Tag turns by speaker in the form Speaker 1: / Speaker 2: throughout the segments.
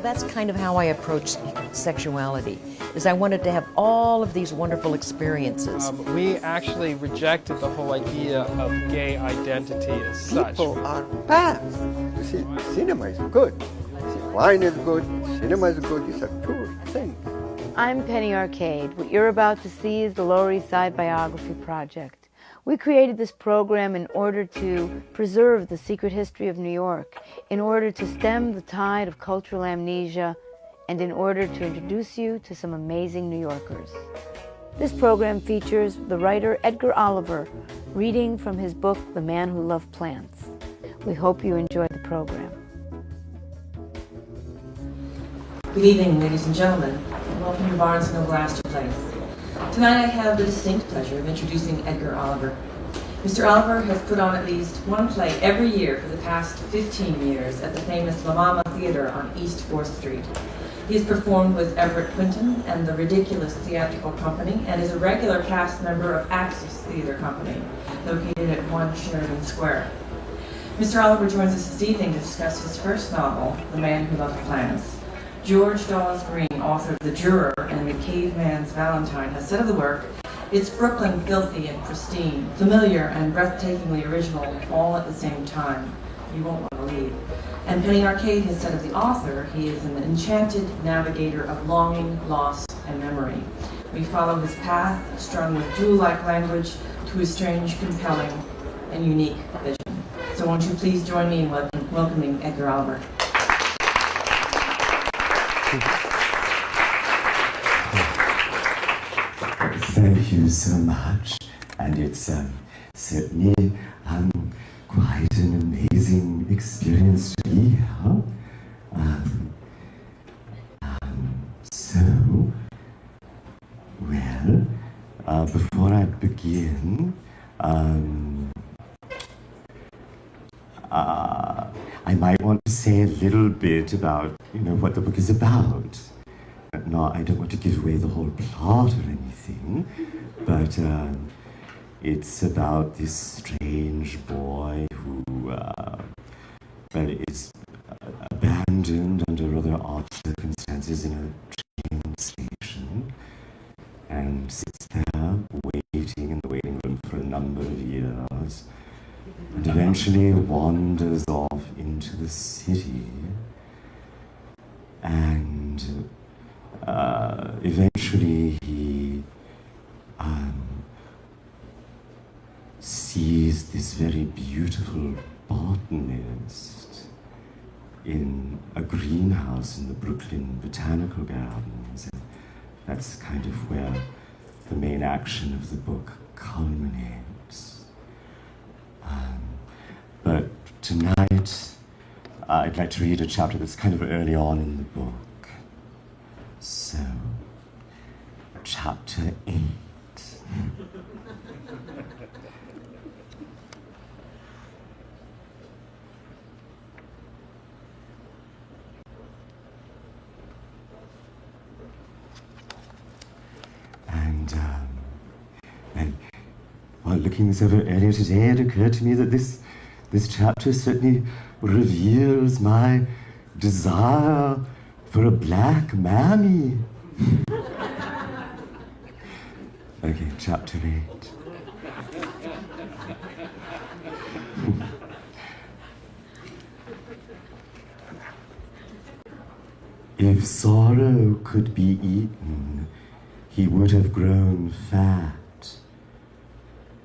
Speaker 1: that's kind of how I approach sexuality, is I wanted to have all of these wonderful experiences.
Speaker 2: We actually rejected the whole idea of gay identity as such.
Speaker 3: People are bad. You see, cinema is good. See, wine is good, cinema is good. These are two things.
Speaker 4: I'm Penny Arcade. What you're about to see is the Lower East Side Biography Project. We created this program in order to preserve the secret history of New York, in order to stem the tide of cultural amnesia, and in order to introduce you to some amazing New Yorkers. This program features the writer Edgar Oliver reading from his book, The Man Who Loved Plants. We hope you enjoy the program.
Speaker 5: Good evening, ladies and gentlemen, and welcome to Barnes & Noble Astor Place. Tonight I have the distinct pleasure of introducing Edgar Oliver. Mr. Oliver has put on at least one play every year for the past 15 years at the famous La Mama Theater on East 4th Street. He has performed with Everett Quinton and the Ridiculous Theatrical Company and is a regular cast member of Axis Theater Company, located at 1 Sheridan Square. Mr. Oliver joins us this evening to discuss his first novel, The Man Who Loved Plants. George Dawes Green, author of The Juror and The Caveman's Valentine, has said of the work, "It's Brooklyn filthy and pristine, familiar and breathtakingly original, all at the same time. You won't want to leave." And Penny Arcade has said of the author, he is an enchanted navigator of longing, loss, and memory. We follow his path, strung with jewel-like language, to his strange, compelling, and unique vision. So won't you please join me in welcoming Edgar Oliver.
Speaker 6: Thank you so much, and it's certainly quite an amazing experience to be here. Before I begin, I might want to say a little bit about, what the book is about. No, I don't want to give away the whole plot or anything, but it's about this strange boy who, is abandoned under rather odd circumstances in a train station, and sits there waiting in the waiting room for a number of years, and eventually wanders off into the city, and eventually he sees this very beautiful botanist in a greenhouse in the Brooklyn Botanical Gardens. And that's kind of where the main action of the book culminates. But tonight, I'd like to read a chapter that's kind of early on in the book. So, chapter 8. And while looking this over earlier today, it occurred to me that this chapter certainly reveals my desire for a black mammy. Okay, chapter 8. If sorrow could be eaten, he would have grown fat.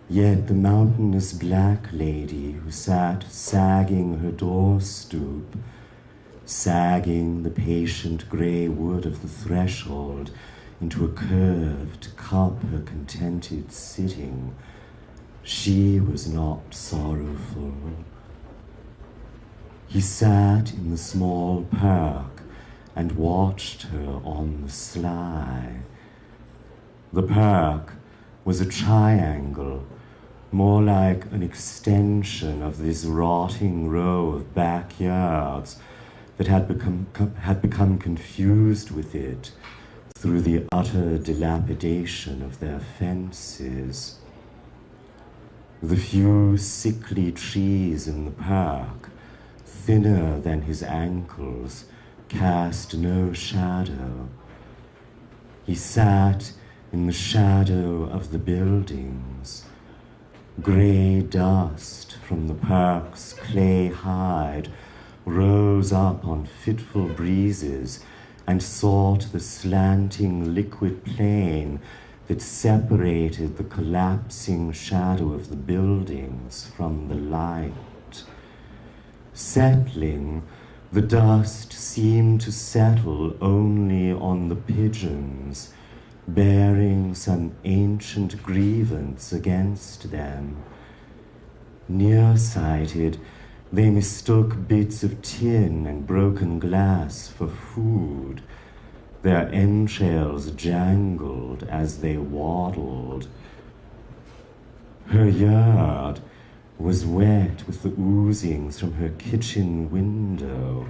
Speaker 6: Yet the mountainous black lady who sat sagging her door stoop, sagging the patient grey wood of the threshold into a curved cup her contented sitting, she was not sorrowful. He sat in the small park and watched her on the sly. The park was a triangle, more like an extension of this rotting row of backyards that had become confused with it through the utter dilapidation of their fences. The few sickly trees in the park, thinner than his ankles, cast no shadow. He sat in the shadow of the buildings. Grey dust from the park's clay hide rose up on fitful breezes and sought the slanting liquid plain that separated the collapsing shadow of the buildings from the light. Settling, the dust seemed to settle only on the pigeons, bearing some ancient grievance against them. Nearsighted, they mistook bits of tin and broken glass for food. Their entrails jangled as they waddled. Her yard was wet with the oozings from her kitchen window,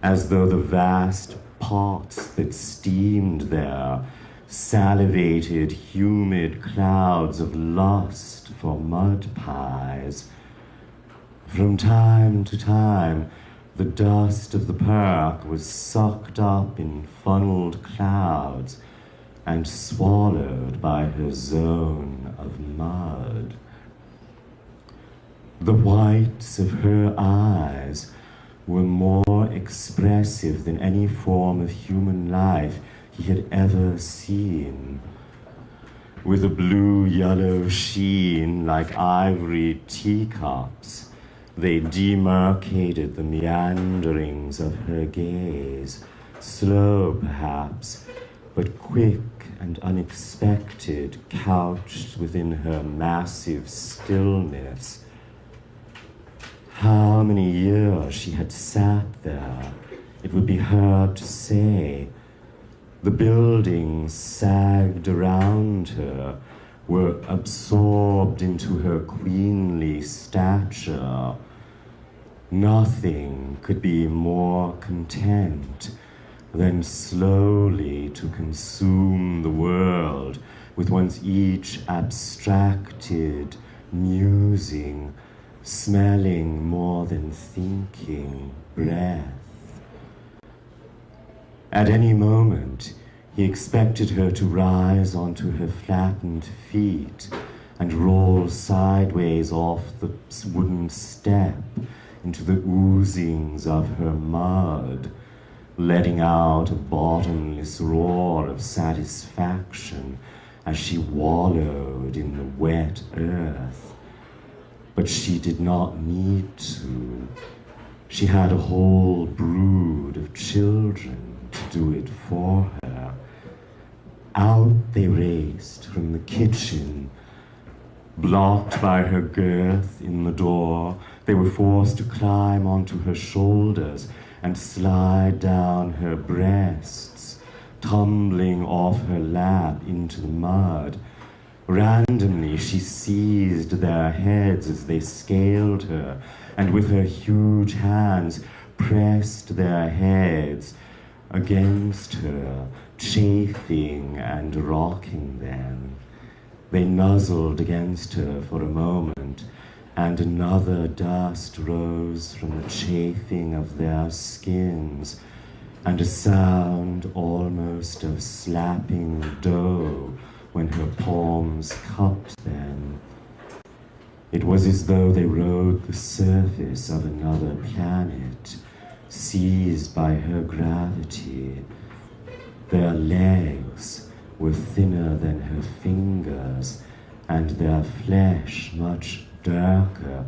Speaker 6: as though the vast pots that steamed there salivated humid clouds of lust for mud pies. From time to time, the dust of the park was sucked up in funneled clouds and swallowed by her zone of mud. The whites of her eyes were more expressive than any form of human life he had ever seen. With a blue-yellow sheen like ivory teacups, they demarcated the meanderings of her gaze, slow perhaps, but quick and unexpected, couched within her massive stillness. How many years she had sat there, it would be hard to say. The buildings sagged around her, were absorbed into her queenly stature. Nothing could be more content than slowly to consume the world with one's each abstracted, musing, smelling more than thinking breath. At any moment, he expected her to rise onto her flattened feet and roll sideways off the wooden step into the oozings of her mud, letting out a bottomless roar of satisfaction as she wallowed in the wet earth. But she did not need to. She had a whole brood of children to do it for her. Out they raced from the kitchen. Blocked by her girth in the door, they were forced to climb onto her shoulders and slide down her breasts, tumbling off her lap into the mud. Randomly, she seized their heads as they scaled her, and with her huge hands pressed their heads against her, chafing and rocking them. They nuzzled against her for a moment, and another dust rose from the chafing of their skins, and a sound almost of slapping dough when her palms cupped them. It was as though they rode the surface of another planet, seized by her gravity. Their legs were thinner than her fingers, and their flesh much darker,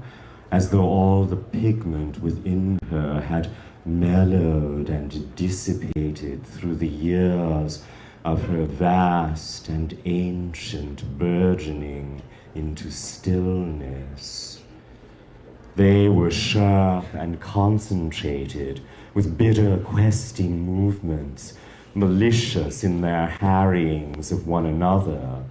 Speaker 6: as though all the pigment within her had mellowed and dissipated through the years of her vast and ancient burgeoning into stillness. They were sharp and concentrated, with bitter questing movements, malicious in their harryings of one another.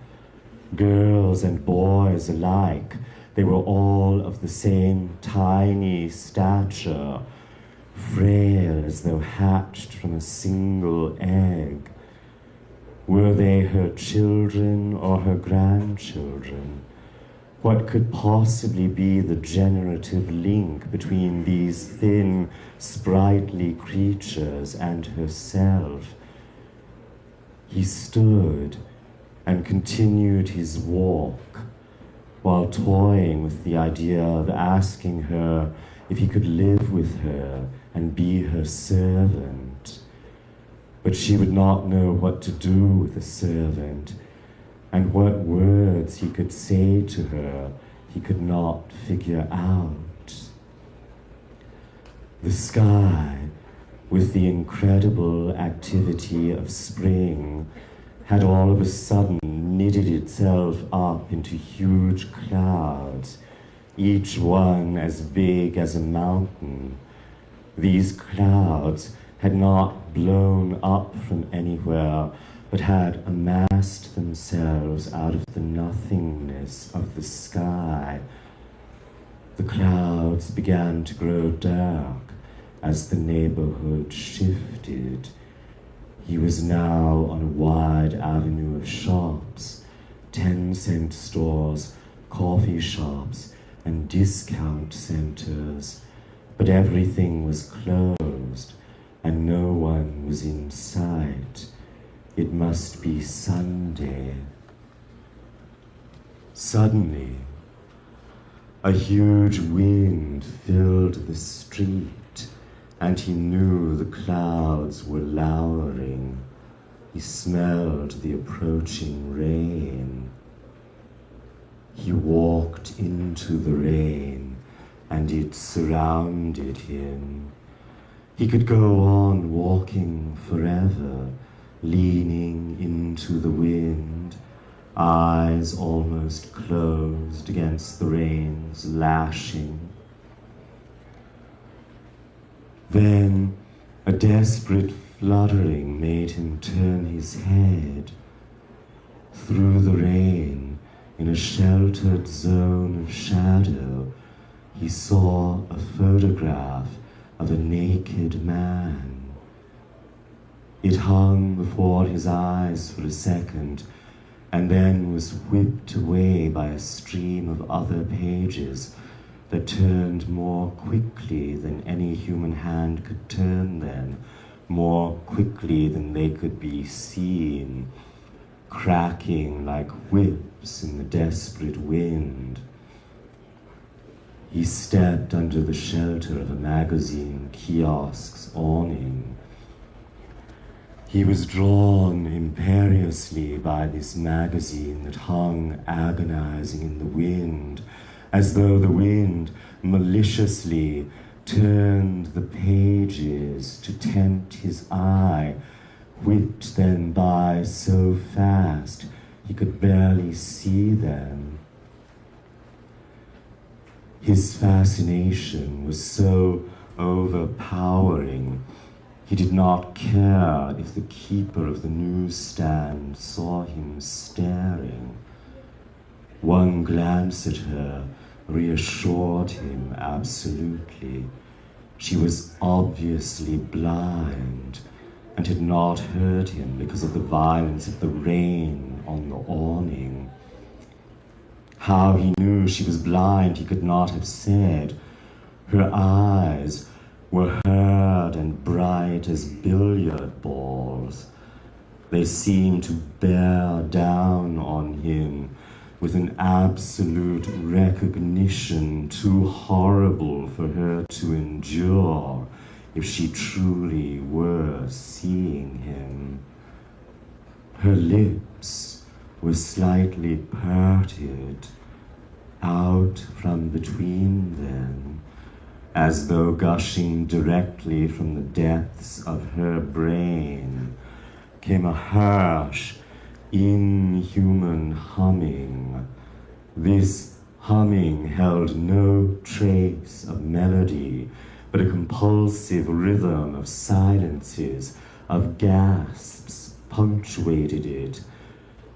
Speaker 6: Girls and boys alike, they were all of the same tiny stature, frail as though hatched from a single egg. Were they her children or her grandchildren? What could possibly be the generative link between these thin, sprightly creatures and herself? He stood and continued his walk while toying with the idea of asking her if he could live with her and be her servant. But she would not know what to do with a servant, and what words he could say to her he could not figure out. The sky, with the incredible activity of spring, had all of a sudden knitted itself up into huge clouds, each one as big as a mountain. These clouds had not blown up from anywhere, but had amassed themselves out of the nothingness of the sky. The clouds began to grow dark as the neighborhood shifted. He was now on a wide avenue of shops, 10-cent stores, coffee shops, and discount centers, but everything was closed and no one was in sight. It must be Sunday. Suddenly, a huge wind filled the street, and he knew the clouds were lowering. He smelled the approaching rain. He walked into the rain, and it surrounded him. He could go on walking forever, leaning into the wind, eyes almost closed against the rain's lashing. Then a desperate fluttering made him turn his head. Through the rain, in a sheltered zone of shadow, he saw a photograph of a naked man. It hung before his eyes for a second, and then was whipped away by a stream of other pages that turned more quickly than any human hand could turn them, more quickly than they could be seen, cracking like whips in the desperate wind. He stepped under the shelter of a magazine kiosk's awning. He was drawn imperiously by this magazine that hung agonizing in the wind, as though the wind maliciously turned the pages to tempt his eye, whipped them by so fast he could barely see them. His fascination was so overpowering, he did not care if the keeper of the newsstand saw him staring. One glance at her reassured him absolutely. She was obviously blind and had not heard him because of the violence of the rain on the awning. How he knew she was blind he could not have said. Her eyes were hard and bright as billiard balls. They seemed to bear down on him with an absolute recognition too horrible for her to endure if she truly were seeing him. Her lips were slightly parted out from between them, as though gushing directly from the depths of her brain came a harsh, inhuman humming. This humming held no trace of melody, but a compulsive rhythm of silences, of gasps, punctuated it.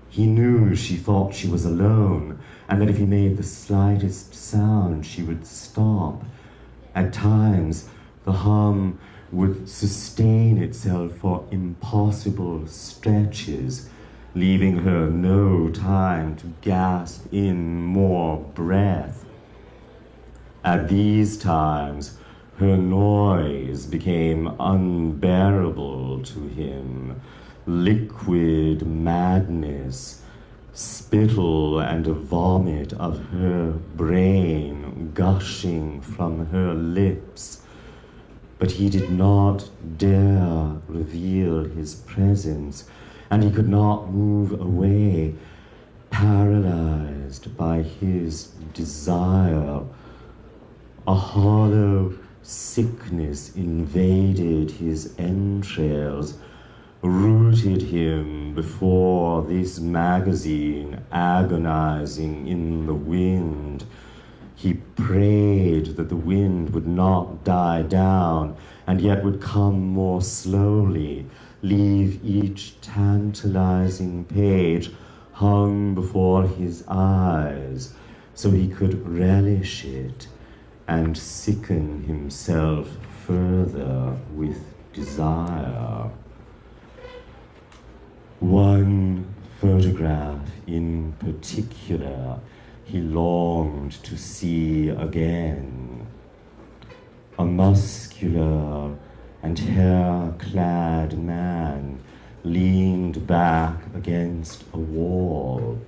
Speaker 6: He knew she thought she was alone, and that if he made the slightest sound, she would stop. At times, the hum would sustain itself for impossible stretches, leaving her no time to gasp in more breath. At these times, her noise became unbearable to him. Liquid madness, spittle and a vomit of her brain gushing from her lips. But he did not dare reveal his presence, and he could not move away, paralyzed by his desire. A hollow sickness invaded his entrails, rooted him before this magazine, agonizing in the wind. He prayed that the wind would not die down, and yet would come more slowly, leave each tantalizing page hung before his eyes, so he could relish it and sicken himself further with desire. One photograph in particular he longed to see again. A muscular and hair-clad man leaned back against a wall,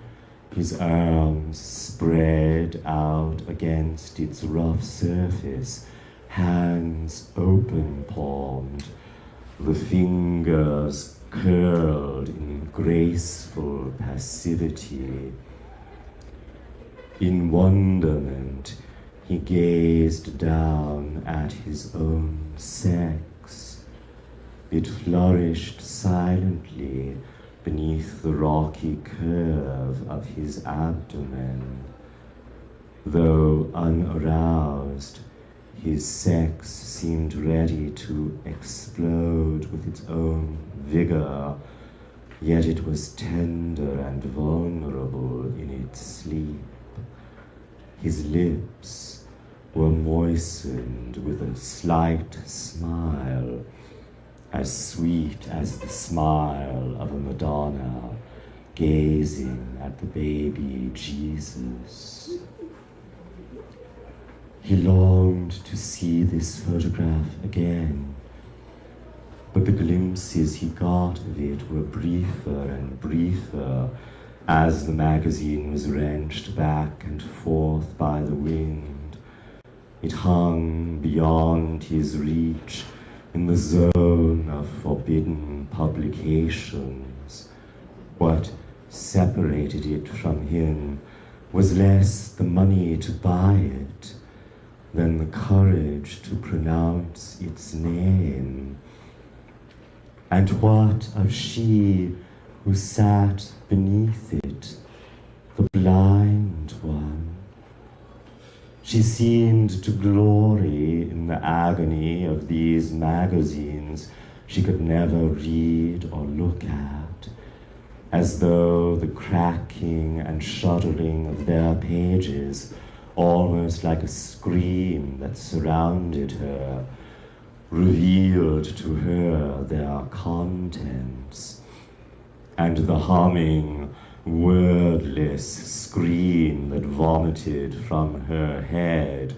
Speaker 6: his arms spread out against its rough surface, hands open-palmed, the fingers curled in graceful passivity. In wonderment, he gazed down at his own sex. It flourished silently beneath the rocky curve of his abdomen. Though unaroused, his sex seemed ready to explode with its own vigor, yet it was tender and vulnerable in its sleep. His lips were moistened with a slight smile, as sweet as the smile of a Madonna gazing at the baby Jesus. He longed to see this photograph again, but the glimpses he got of it were briefer and briefer as the magazine was wrenched back and forth by the wind. It hung beyond his reach in the zone of forbidden publications. What separated it from him was less the money to buy it than the courage to pronounce its name. And what of she who sat beneath it, the blind one? She seemed to glory in the agony of these magazines she could never read or look at, as though the cracking and shuddering of their pages, almost like a scream that surrounded her, revealed to her their contents. And the humming, wordless scream that vomited from her head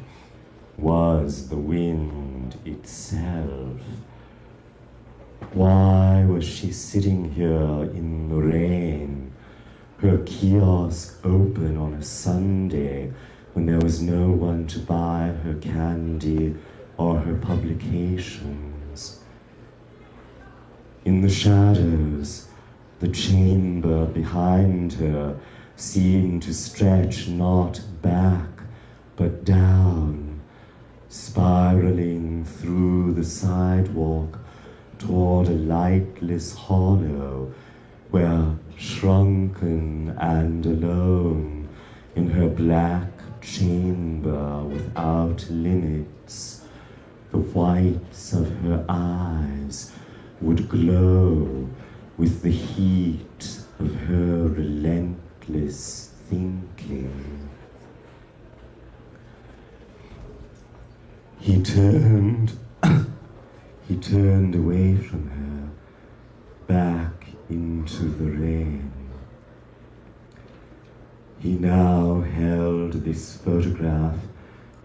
Speaker 6: was the wind itself. Why was she sitting here in the rain, her kiosk open on a Sunday when there was no one to buy her candy or her publications? In the shadows, the chamber behind her seemed to stretch not back, but down, spiraling through the sidewalk toward a lightless hollow where, shrunken and alone, in her black chamber without limits, the whites of her eyes would glow with the heat of her relentless thinking. He turned away from her, back into the rain. He now held this photograph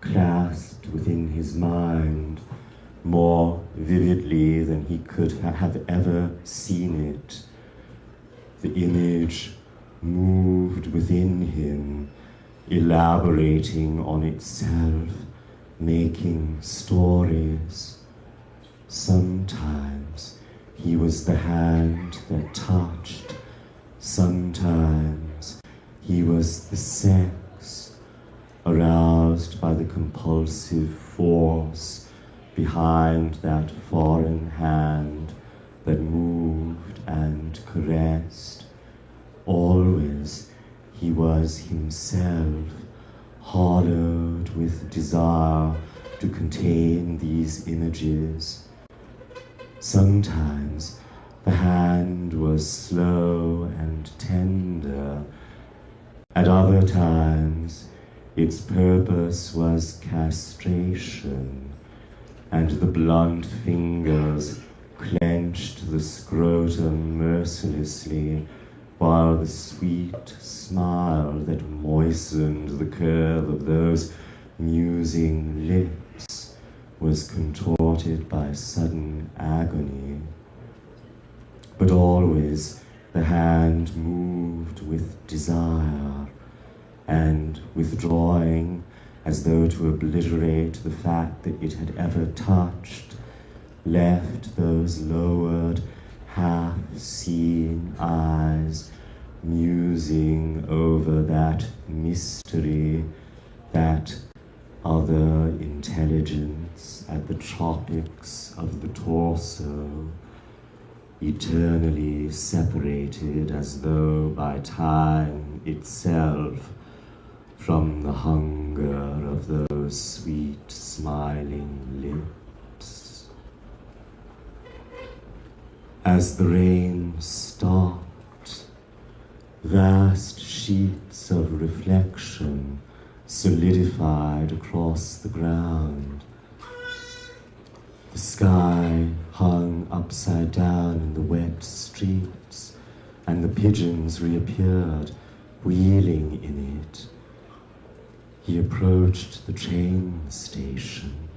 Speaker 6: clasped within his mind more vividly than he could have ever seen it. The image moved within him, elaborating on itself, making stories. Sometimes he was the hand that touched, sometimes he was the sex, aroused by the compulsive force behind that foreign hand that moved and caressed. Always he was himself, hollowed with desire to contain these images. Sometimes the hand was slow and tender. At other times, its purpose was castration, and the blunt fingers clenched the scrotum mercilessly, while the sweet smile that moistened the curve of those musing lips was contorted by sudden agony. But always the hand moved with desire, and withdrawing as though to obliterate the fact that it had ever touched, left those lowered, half-seen eyes musing over that mystery, that other intelligence at the tropics of the torso, eternally separated as though by time itself from the hunger of those sweet smiling lips. As the rain stopped, vast sheets of reflection solidified across the ground. The sky hung upside down in the wet streets, and the pigeons reappeared, wheeling in it. He approached the train station.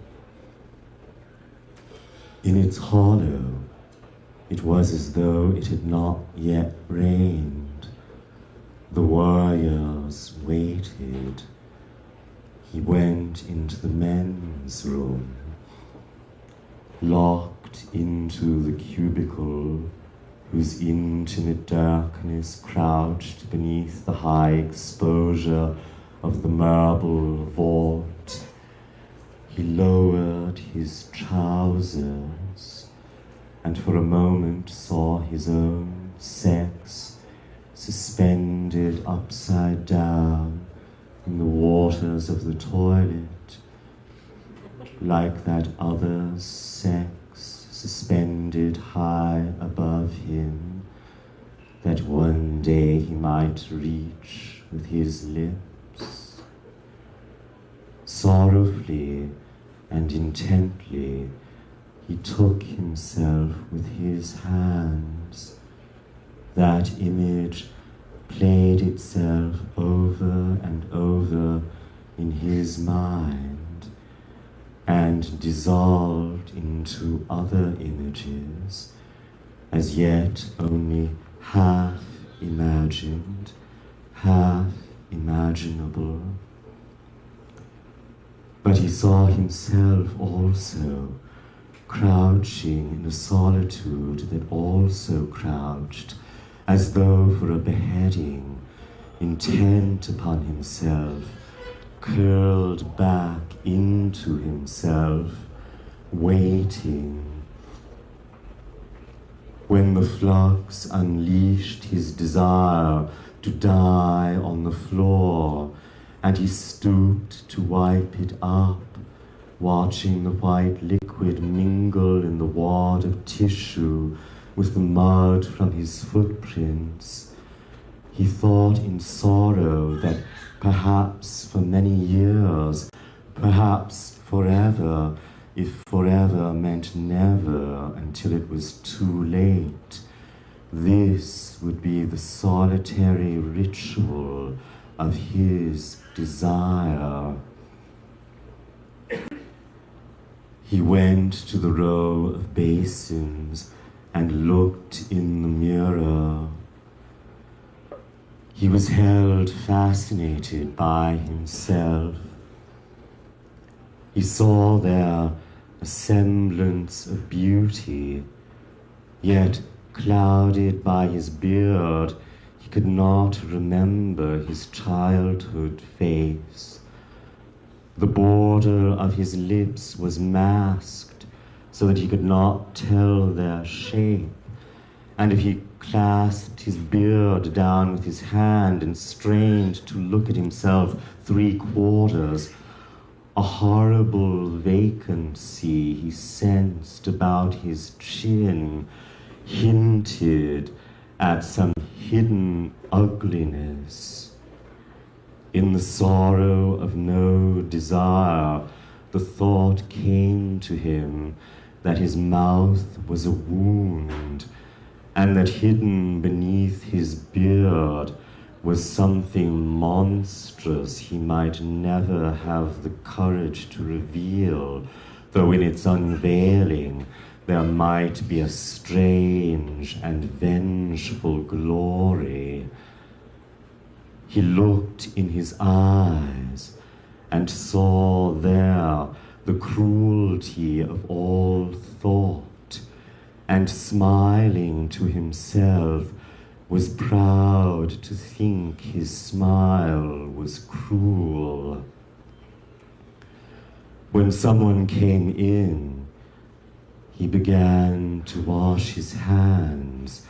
Speaker 6: In its hollow, it was as though it had not yet rained. The warriors waited. He went into the men's room, locked into the cubicle whose intimate darkness crouched beneath the high exposure of the marble vault. He lowered his trousers and for a moment saw his own sex suspended upside down in the waters of the toilet, like that other's sex suspended high above him, that one day he might reach with his lips. Sorrowfully and intently he took himself with his hands. That image played itself over and over in his mind and dissolved into other images, as yet only half imagined, half imaginable. But he saw himself also crouching in a solitude that also crouched, as though for a beheading, intent upon himself, curled back into himself, waiting. When the flux unleashed his desire to die on the floor, and he stooped to wipe it up, watching the white liquid mingle in the wad of tissue with the mud from his footprints, he thought in sorrow that perhaps for many years, perhaps forever, if forever meant never until it was too late, this would be the solitary ritual of his desire. He went to the row of basins and looked in the mirror. He was held fascinated by himself. He saw there a semblance of beauty, yet clouded by his beard, he could not remember his childhood face. The border of his lips was masked so that he could not tell their shape, and if he clasped his beard down with his hand and strained to look at himself 3/4, a horrible vacancy he sensed about his chin hinted at some hidden ugliness. In the sorrow of no desire, the thought came to him that his mouth was a wound, and that hidden beneath his beard was something monstrous he might never have the courage to reveal, though in its unveiling there might be a strange and vengeful glory. He looked in his eyes and saw there the cruelty of all thought, and smiling to himself, was proud to think his smile was cruel. When someone came in, he began to wash his hands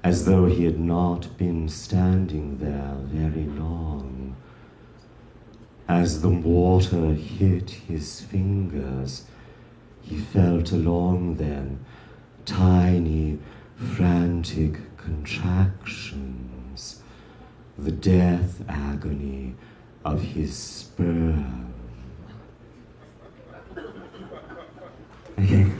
Speaker 6: as though he had not been standing there very long. As the water hit his fingers, he felt along them tiny, frantic contractions, the death agony of his sperm. Okay.